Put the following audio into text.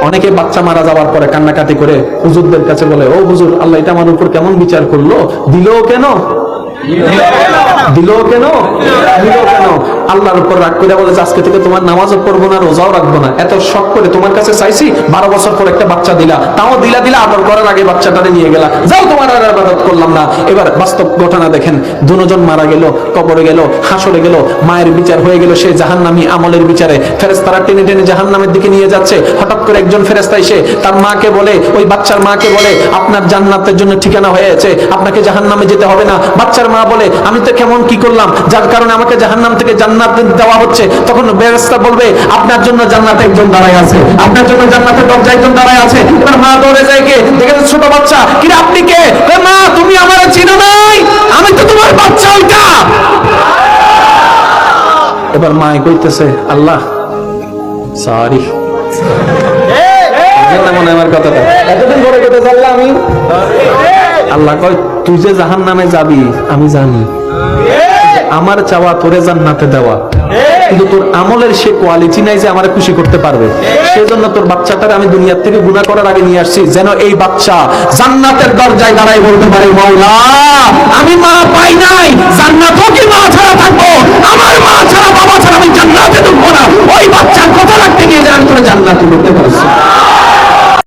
অনেকে বাচ্চা মারা যাওয়ার পরে কান্নাকাটি করে হুজুরদের কাছে বলে, ও হুজুর, আল্লাহ এটা আমার উপর কেমন বিচার করলো, দিলো কেন? দিল কেন? দিল কেন? আল্লাহর উপর রাগ করে বলে, আজকে থেকে তোমার নামাজও পড়বো না, রোজাও রাখবো না। এত শখ করে তোমার কাছে চাইছি, 12 বছর পর একটা বাচ্চা দিলা, তাও দিলা আদর করার আগে বাচ্চাটারে নিয়ে গেলা, যাও তোমার আর ইবাদত করলাম না। এবার বাস্তব ঘটনা দেখেন, দুজন মারা গেল, কবরে গেল, হাসরে গেল, মায়ের বিচার হয়ে গেল, সে জাহান্নামী আমলের বিচারে। ফেরেশতারা টেনে টেনে জাহান্নামের দিকে নিয়ে যাচ্ছে। হঠাৎ করে একজন ফেরেশতা এসে তার মাকে বলে, ওই বাচ্চার মাকে বলে, আপনার জান্নাতের জন্য ঠিকানা হয়েছে, আপনাকে জাহান্নামে যেতে হবে না। বাচ্চার মা বলে, আমি তো কেমন কি করলাম যার কারণে আমাকে জাহান্নাম থেকে জান্নাত দেওয়া হচ্ছে? তখন ফেরেশতা বলবে, আপনার জন্য জান্নাতে একজন দাঁড়ায় আছে, আপনার জন্য জান্নাতের দরজায় একজন দাঁড়ায় আছে। এবার মা দৌড়ে যায়, কে? দেখে ছোট বাচ্চা। কি রে, আপনি কে? মা, তুমি আমারে চিনো নাই, আমি তো তোমার বাচ্চা ওইটা। এবার মা কইতেছে, আল্লাহ সরি, মনে আমার কথাটা এতদিন পরে কেটে জানলাম আমি। আল্লাহ কয়, তুই যে জাহান্নামে যাবি আমি জানি, আমার চাওয়া তোরে জান্নাতে দেওয়া, কিন্তু তোর আমলের সে কোয়ালিটি নাই যে আমারে খুশি করতে পারবে। সেজন্য তোর বাচ্চাটারে আমি দুনিয়ার থেকে গুনাহ করার আগে নিয়ে আসছি, যেন এই বাচ্চা জান্নাতের দরজায় দাঁড়ায় বলতে পারে, মাওলা আমি মা পাই নাই, জান্নাতও কি মা ছাড়া থাকবো, আমার মা ছাড়া বাবা ছাড়া আমি জান্নাতে ঢুকবো না। ওই বাচ্চার কথা রাখতে গিয়ে যেন তোরে জান্নাতে ঢুকবো।